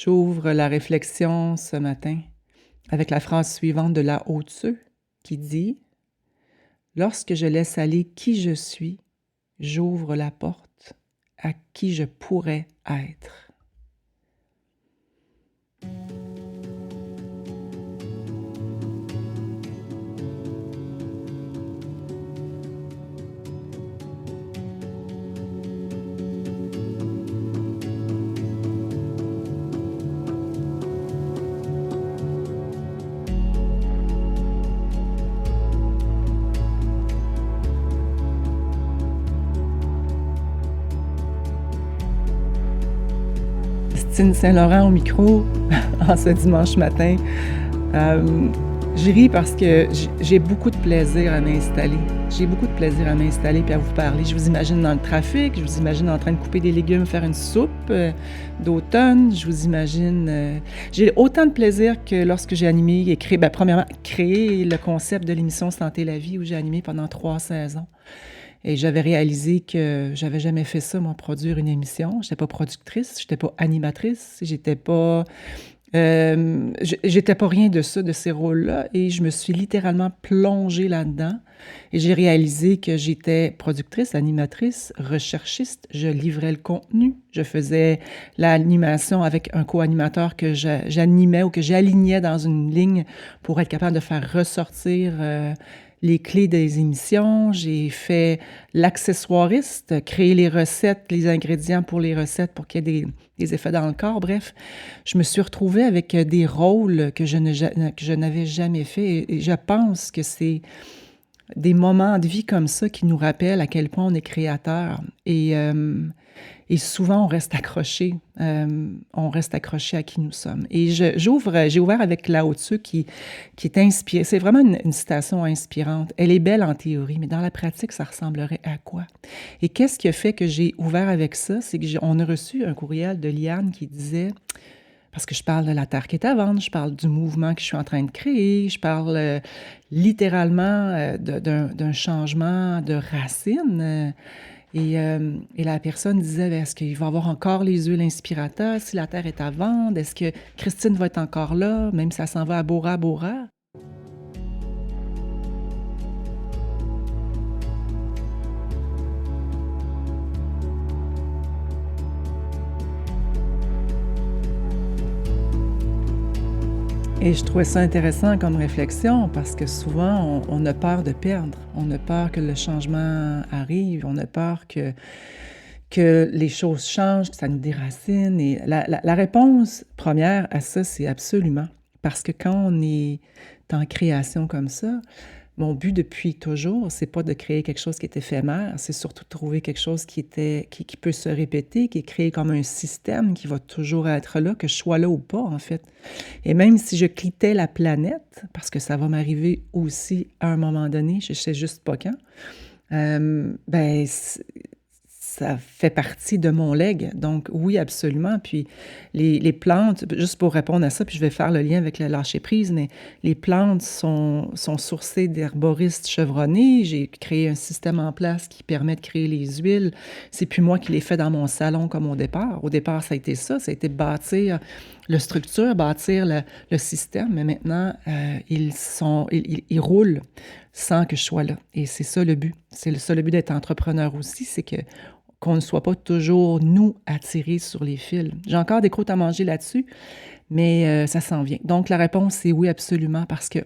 J'ouvre la réflexion ce matin avec la phrase suivante de Lao Tzu qui dit: «Lorsque je laisse aller qui je suis, j'ouvre la porte à qui je pourrais être.» Christine Saint-Laurent au micro en ce dimanche matin. Je ris parce que j'ai beaucoup de plaisir à m'installer. J'ai beaucoup de plaisir à m'installer puis à vous parler. Je vous imagine dans le trafic, je vous imagine en train de couper des légumes, faire une soupe d'automne. Je vous imagine... j'ai autant de plaisir que lorsque j'ai animé et créé, premièrement, créé le concept de l'émission Santé la vie où j'ai animé pendant 3 saisons. Et j'avais réalisé que j'avais jamais fait ça, moi, produire une émission. Je n'étais pas productrice, je n'étais pas animatrice, j'étais pas rien de ça, de ces rôles-là, et je me suis littéralement plongée là-dedans. Et j'ai réalisé que j'étais productrice, animatrice, recherchiste. Je livrais le contenu, je faisais l'animation avec un co-animateur que j'animais ou que j'alignais dans une ligne pour être capable de faire ressortir les clés des émissions. J'ai fait l'accessoiriste, créer les recettes, les ingrédients pour les recettes pour qu'il y ait des effets dans le corps. Bref, je me suis retrouvée avec des rôles que je n'avais jamais fait. Et je pense que c'est des moments de vie comme ça qui nous rappellent à quel point on est créateur. Et souvent, on reste accroché. On reste accroché à qui nous sommes. Et j'ai ouvert avec Lao Tzu qui est inspiré. C'est vraiment une citation inspirante. Elle est belle en théorie, mais dans la pratique, ça ressemblerait à quoi? Et qu'est-ce qui a fait que j'ai ouvert avec ça? C'est qu'on a reçu un courriel de Liane qui disait... Parce que je parle de la terre qui est à vendre, je parle du mouvement que je suis en train de créer, je parle littéralement d'un changement de racines. Et la personne disait, est-ce qu'il va y avoir encore les huiles inspirateurs si la terre est à vendre? Est-ce que Christine va être encore là, même si ça s'en va à Bora Bora? Et je trouvais ça intéressant comme réflexion parce que souvent, on a peur de perdre. On a peur que le changement arrive. On a peur que les choses changent, que ça nous déracine. Et la réponse première à ça, c'est absolument. Parce que quand on est en création comme ça, mon but depuis toujours, c'est pas de créer quelque chose qui est éphémère, c'est surtout de trouver quelque chose qui peut se répéter, qui est créé comme un système qui va toujours être là, que je sois là ou pas, en fait. Et même si je quittais la planète, parce que ça va m'arriver aussi à un moment donné, je sais juste pas quand, ben, ça fait partie de mon legs. Donc, oui, absolument. Puis, les plantes, juste pour répondre à ça, puis je vais faire le lien avec le lâcher-prise, mais les plantes sont sourcées d'herboristes chevronnés. J'ai créé un système en place qui permet de créer les huiles. C'est plus moi qui l'ai fait dans mon salon comme au départ. Au départ, ça a été ça. Ça a été bâtir la structure, bâtir le système. Mais maintenant, ils roulent sans que je sois là. Et c'est ça le but. C'est ça le but d'être entrepreneur aussi, c'est qu'on ne soit pas toujours, nous, attirés sur les fils. J'ai encore des croûtes à manger là-dessus, mais ça s'en vient. Donc, la réponse, c'est oui, absolument, parce que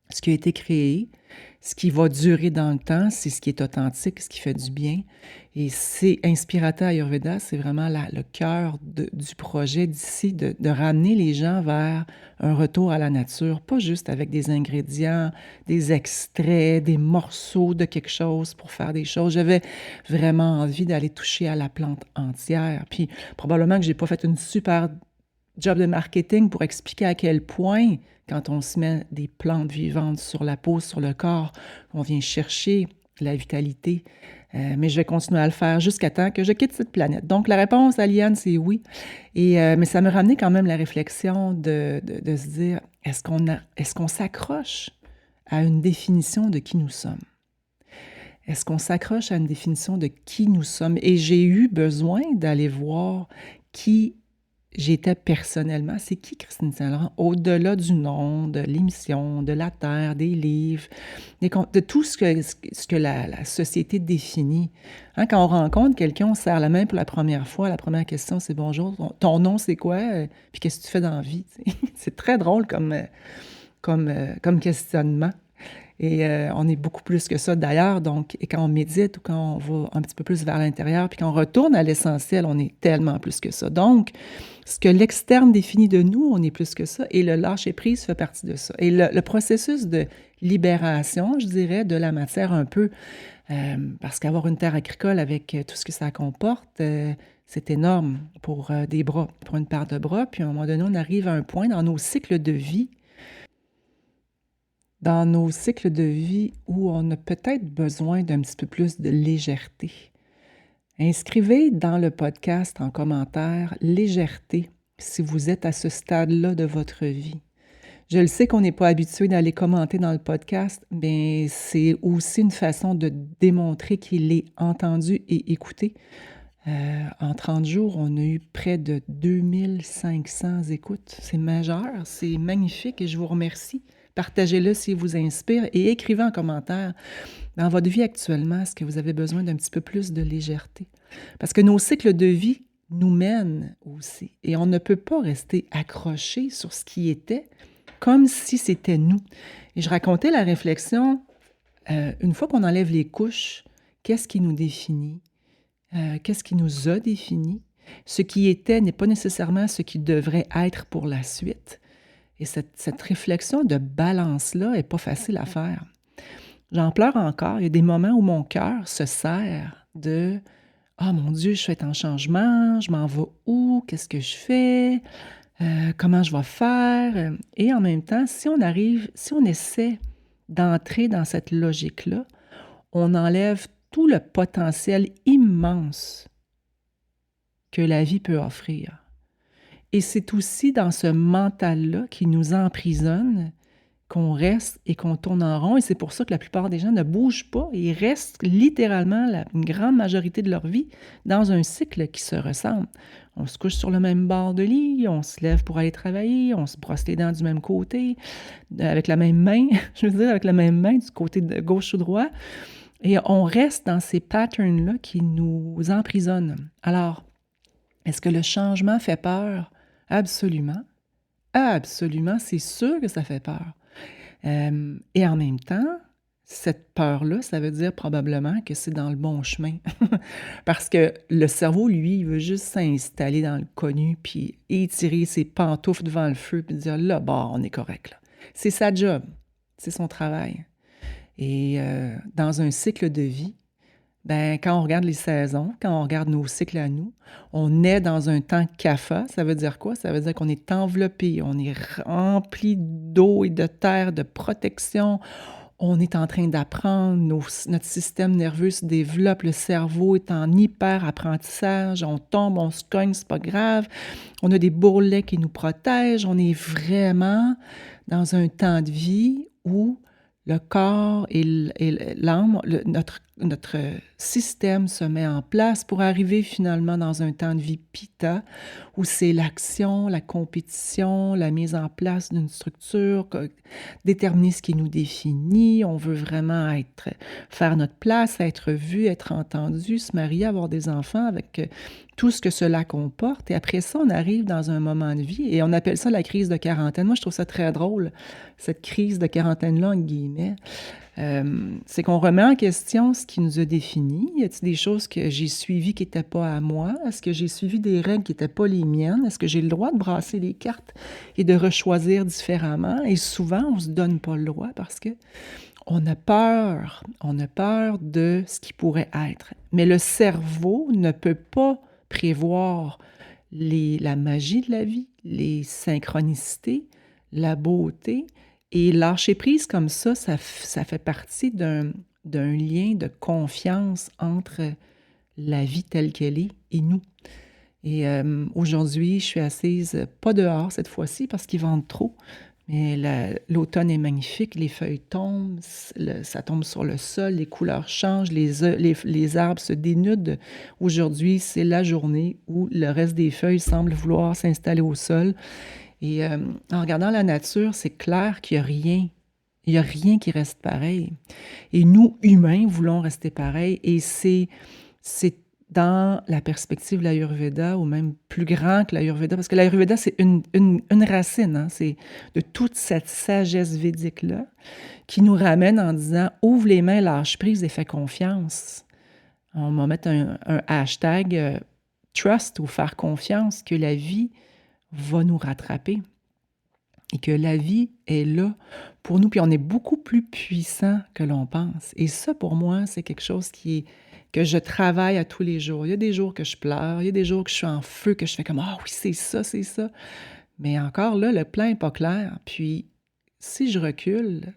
ce qui a été créé, ce qui va durer dans le temps, c'est ce qui est authentique, ce qui fait du bien. Et c'est Inspirata Ayurveda, c'est vraiment le cœur du projet d'ici, de ramener les gens vers un retour à la nature, pas juste avec des ingrédients, des extraits, des morceaux de quelque chose pour faire des choses. J'avais vraiment envie d'aller toucher à la plante entière. Puis probablement que j'ai pas fait une super job de marketing pour expliquer à quel point, quand on se met des plantes vivantes sur la peau, sur le corps, on vient chercher la vitalité. Mais je vais continuer à le faire jusqu'à temps que je quitte cette planète. Donc, la réponse à Liane, c'est oui. Mais ça me ramenait quand même la réflexion de se dire, est-ce qu'on s'accroche à une définition de qui nous sommes? Est-ce qu'on s'accroche à une définition de qui nous sommes? Et j'ai eu besoin d'aller voir qui j'étais personnellement. C'est qui Christine Saint-Laurent? Au-delà du nom, de l'émission, de la terre, des livres, de tout ce que la société définit. Hein, quand on rencontre quelqu'un, on serre la main pour la première fois. La première question, c'est bonjour, ton nom, c'est quoi? Puis qu'est-ce que tu fais dans la vie? C'est très drôle comme questionnement. Et on est beaucoup plus que ça d'ailleurs. Donc, et quand on médite ou quand on va un petit peu plus vers l'intérieur, puis quand on retourne à l'essentiel, on est tellement plus que ça. Donc, ce que l'externe définit de nous, on est plus que ça. Et le lâcher-prise fait partie de ça. Et le processus de libération, je dirais, de la matière un peu, parce qu'avoir une terre agricole avec tout ce que ça comporte, c'est énorme pour des bras, pour une paire de bras. Puis à un moment donné, on arrive à un point dans nos cycles de vie où on a peut-être besoin d'un petit peu plus de légèreté. Inscrivez dans le podcast en commentaire légèreté si vous êtes à ce stade-là de votre vie. Je le sais qu'on n'est pas habitué d'aller commenter dans le podcast, mais c'est aussi une façon de démontrer qu'il est entendu et écouté. En 30 jours, on a eu près de 2500 écoutes. C'est majeur, c'est magnifique et je vous remercie. Partagez-le s'il vous inspire et écrivez en commentaire dans votre vie actuellement, est-ce que vous avez besoin d'un petit peu plus de légèreté? Parce que nos cycles de vie nous mènent aussi et on ne peut pas rester accroché sur ce qui était comme si c'était nous. Et je racontais la réflexion, une fois qu'on enlève les couches, qu'est-ce qui nous définit? Qu'est-ce qui nous a définis? Ce qui était n'est pas nécessairement ce qui devrait être pour la suite. Et cette réflexion de balance-là n'est pas facile à faire. J'en pleure encore. Il y a des moments où mon cœur se serre de « Ah mon Dieu, je suis en changement, je m'en vais où? Qu'est-ce que je fais? Comment je vais faire? » Et en même temps, si on essaie d'entrer dans cette logique-là, on enlève tout le potentiel immense que la vie peut offrir. Et c'est aussi dans ce mental-là qui nous emprisonne qu'on reste et qu'on tourne en rond. Et c'est pour ça que la plupart des gens ne bougent pas. Ils restent littéralement une grande majorité de leur vie dans un cycle qui se ressemble. On se couche sur le même bord de lit, on se lève pour aller travailler, on se brosse les dents du même côté, avec la même main, je veux dire avec la même main du côté de gauche ou droit. Et on reste dans ces patterns-là qui nous emprisonnent. Alors, est-ce que le changement fait peur? Absolument. Absolument, c'est sûr que ça fait peur. Et en même temps, cette peur-là, ça veut dire probablement que c'est dans le bon chemin. Parce que le cerveau, lui, il veut juste s'installer dans le connu, puis étirer ses pantoufles devant le feu, puis dire, là, bah, on est correct, là. C'est sa job, c'est son travail. Et dans un cycle de vie, ben, quand on regarde les saisons, quand on regarde nos cycles à nous, on est dans un temps CAFA. Ça veut dire quoi? Ça veut dire qu'on est enveloppé, on est rempli d'eau et de terre, de protection. On est en train d'apprendre, notre système nerveux se développe, le cerveau est en hyper-apprentissage, on tombe, on se cogne, c'est pas grave. On a des bourrelets qui nous protègent. On est vraiment dans un temps de vie où le corps et l'âme, notre système se met en place pour arriver finalement dans un temps de vie Pitta, où c'est l'action, la compétition, la mise en place d'une structure, déterminer ce qui nous définit. On veut vraiment faire notre place, être vu, être entendu, se marier, avoir des enfants avec tout ce que cela comporte. Et après ça, on arrive dans un moment de vie et on appelle ça la crise de quarantaine. Moi, je trouve ça très drôle, cette crise de quarantaine-là, en guillemets. C'est qu'on remet en question ce qui nous a définis. Y a-t-il des choses que j'ai suivies qui n'étaient pas à moi? Est-ce que j'ai suivi des règles qui n'étaient pas les miennes? Est-ce que j'ai le droit de brasser les cartes et de rechoisir différemment? Et souvent, on ne se donne pas le droit parce que on a peur de ce qui pourrait être. Mais le cerveau ne peut pas prévoir la magie de la vie, les synchronicités, la beauté. Et lâcher prise comme ça fait partie d'un lien de confiance entre la vie telle qu'elle est et nous. Et aujourd'hui, je suis assise, pas dehors cette fois-ci parce qu'il vente trop, Mais l'automne est magnifique, les feuilles tombent, ça tombe sur le sol, les couleurs changent, les arbres se dénudent. Aujourd'hui, c'est la journée où le reste des feuilles semble vouloir s'installer au sol. Et en regardant la nature, c'est clair qu'il n'y a rien. Il n'y a rien qui reste pareil. Et nous, humains, voulons rester pareil. Et c'est dans la perspective de l'Ayurveda, ou même plus grand que l'Ayurveda, parce que l'Ayurveda, c'est une racine, hein, c'est de toute cette sagesse védique-là, qui nous ramène en disant « Ouvre les mains, lâche prise et fais confiance ». On va mettre un hashtag trust ou faire confiance que la vie va nous rattraper et que la vie est là pour nous, puis on est beaucoup plus puissant que l'on pense. Et ça, pour moi, c'est quelque chose que je travaille à tous les jours. Il y a des jours que je pleure, il y a des jours que je suis en feu, que je fais comme « Ah oui, c'est ça, c'est ça ». Mais encore là, le plan n'est pas clair. Puis, si je recule,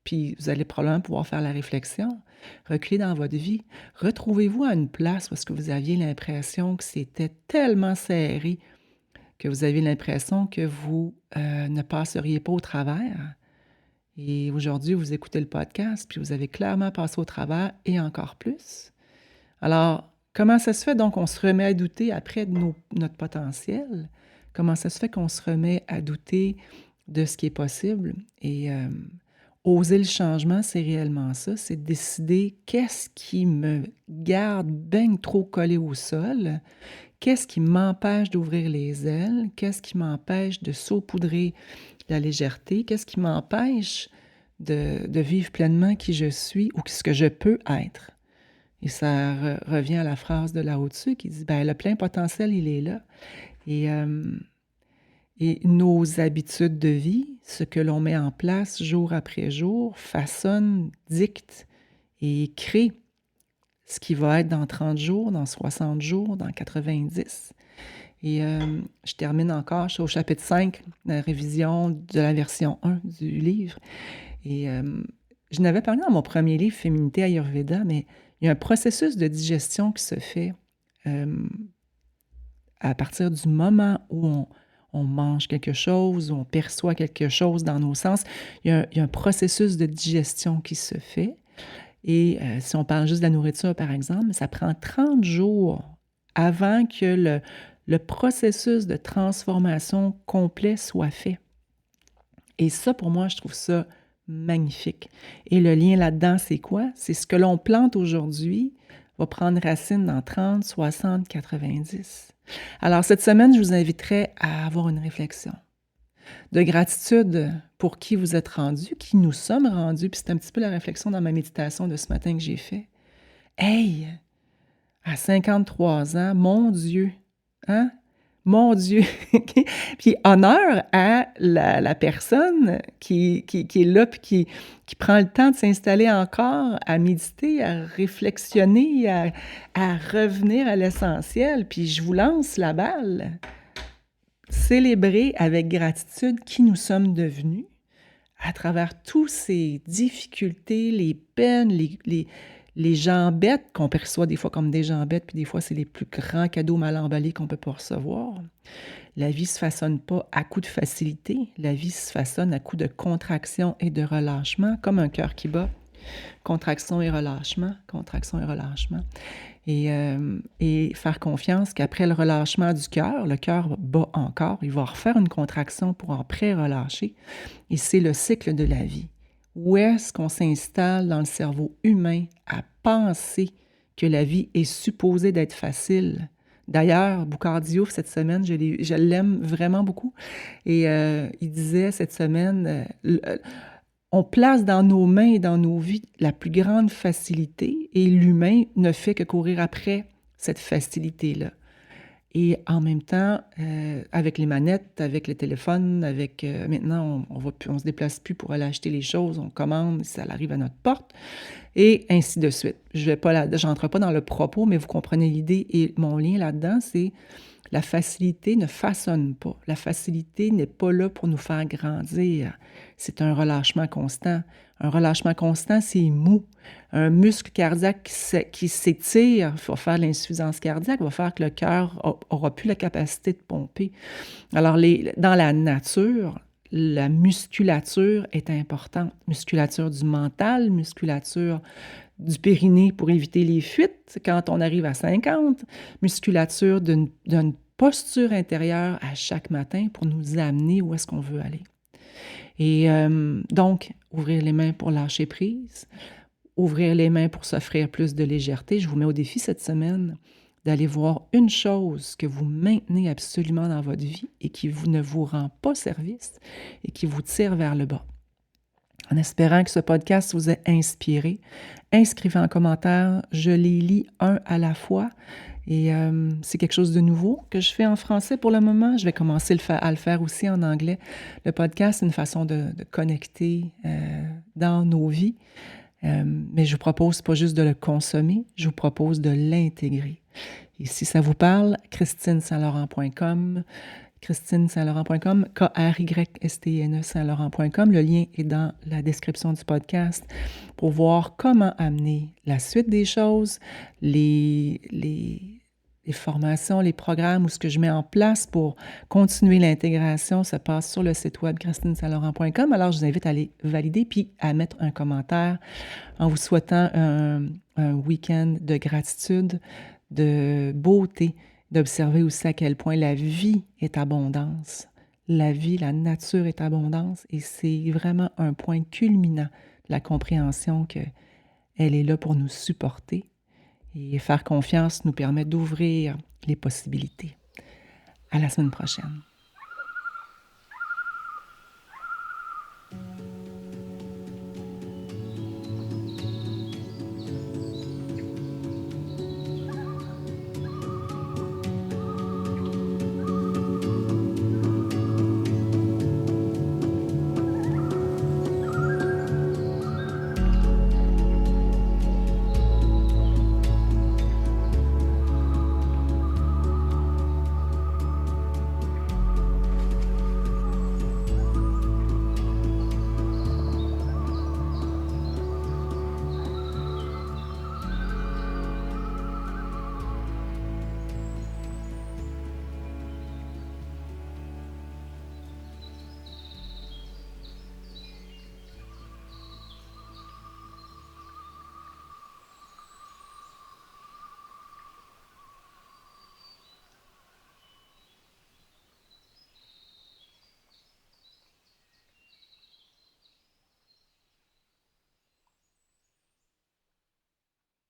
puis vous allez probablement pouvoir faire la réflexion, reculez dans votre vie, retrouvez-vous à une place où est-ce que vous aviez l'impression que c'était tellement serré, que vous avez l'impression que vous ne passeriez pas au travers. Et aujourd'hui, vous écoutez le podcast, puis vous avez clairement passé au travers et encore plus. Alors, comment ça se fait donc qu'on se remet à douter après de notre potentiel? Comment ça se fait qu'on se remet à douter de ce qui est possible? Et oser le changement, c'est réellement ça, c'est décider qu'est-ce qui me garde bien trop collé au sol. Qu'est-ce qui m'empêche d'ouvrir les ailes? Qu'est-ce qui m'empêche de saupoudrer la légèreté? Qu'est-ce qui m'empêche de vivre pleinement qui je suis ou ce que je peux être? Et ça revient à la phrase de Lao Tzu qui dit « le plein potentiel, il est là ». Et nos habitudes de vie, ce que l'on met en place jour après jour, façonne, dicte et crée ce qui va être dans 30 jours, dans 60 jours, dans 90. Et je termine encore, je suis au chapitre 5, la révision de la version 1 du livre. Et je n'avais parlé dans mon premier livre, Féminité Ayurveda, mais il y a un processus de digestion qui se fait à partir du moment où on mange quelque chose, où on perçoit quelque chose dans nos sens. Il y a un processus de digestion qui se fait. Et si on parle juste de la nourriture, par exemple, ça prend 30 jours avant que le processus de transformation complet soit fait. Et ça, pour moi, je trouve ça magnifique. Et le lien là-dedans, c'est quoi? C'est ce que l'on plante aujourd'hui va prendre racine dans 30, 60, 90. Alors, cette semaine, je vous inviterai à avoir une réflexion de gratitude pour qui vous êtes rendu, qui nous sommes rendus. Puis c'est un petit peu la réflexion dans ma méditation de ce matin que j'ai fait. Hey, à 53 ans, mon Dieu, hein? Mon Dieu! Puis honneur à la personne qui est là, puis qui prend le temps de s'installer encore, à méditer, à réflexionner, à revenir à l'essentiel. Puis je vous lance la balle. Célébrer avec gratitude qui nous sommes devenus à travers toutes ces difficultés, les peines, les jambettes qu'on perçoit des fois comme des jambettes, puis des fois, c'est les plus grands cadeaux mal emballés qu'on peut pas recevoir. La vie se façonne pas à coup de facilité. La vie se façonne à coup de contraction et de relâchement, comme un cœur qui bat. Contraction et relâchement, contraction et relâchement. Et faire confiance qu'après le relâchement du cœur, le cœur bat encore, il va refaire une contraction pour après relâcher. Et c'est le cycle de la vie. Où est-ce qu'on s'installe dans le cerveau humain à penser que la vie est supposée d'être facile? D'ailleurs, Boucard Diouf, cette semaine, je l'aime vraiment beaucoup. Et il disait cette semaine, on place dans nos mains et dans nos vies la plus grande facilité et l'humain ne fait que courir après cette facilité-là. Et en même temps, avec les manettes, avec le téléphone, avec maintenant, on ne se déplace plus pour aller acheter les choses, on commande, ça arrive à notre porte, et ainsi de suite. Je n'entre pas dans le propos, mais vous comprenez l'idée. Et mon lien là-dedans, c'est la facilité ne façonne pas. La facilité n'est pas là pour nous faire grandir. C'est un relâchement constant. Un relâchement constant, c'est mou. Un muscle cardiaque qui s'étire, va faire l'insuffisance cardiaque, va faire que le cœur n'aura plus la capacité de pomper. Alors, dans la nature, la musculature est importante. Musculature du mental, musculature du périnée pour éviter les fuites quand on arrive à 50, musculature d'une posture intérieure à chaque matin pour nous amener où est-ce qu'on veut aller. Et donc, ouvrir les mains pour lâcher prise, ouvrir les mains pour s'offrir plus de légèreté. Je vous mets au défi cette semaine d'aller voir une chose que vous maintenez absolument dans votre vie et qui ne vous rend pas service et qui vous tire vers le bas. En espérant que ce podcast vous ait inspiré, inscrivez en commentaire, je les lis un à la fois. Et c'est quelque chose de nouveau que je fais en français pour le moment. Je vais commencer à le faire aussi en anglais. Le podcast, c'est une façon de connecter dans nos vies. Mais je vous propose pas juste de le consommer, je vous propose de l'intégrer. Et si ça vous parle, christinesaintlaurent.com, christinesaintlaurent.com, KRYSTINE Saint-Laurent.com. Le lien est dans la description du podcast pour voir comment amener la suite des choses, les formations, les programmes ou ce que je mets en place pour continuer l'intégration se passe sur le site web christinesaintlaurent.com. Alors, je vous invite à aller valider puis à mettre un commentaire en vous souhaitant un week-end de gratitude, de beauté, d'observer aussi à quel point la vie est abondance. La vie, la nature est abondance et c'est vraiment un point culminant de la compréhension qu'elle est là pour nous supporter. Et faire confiance nous permet d'ouvrir les possibilités. À la semaine prochaine.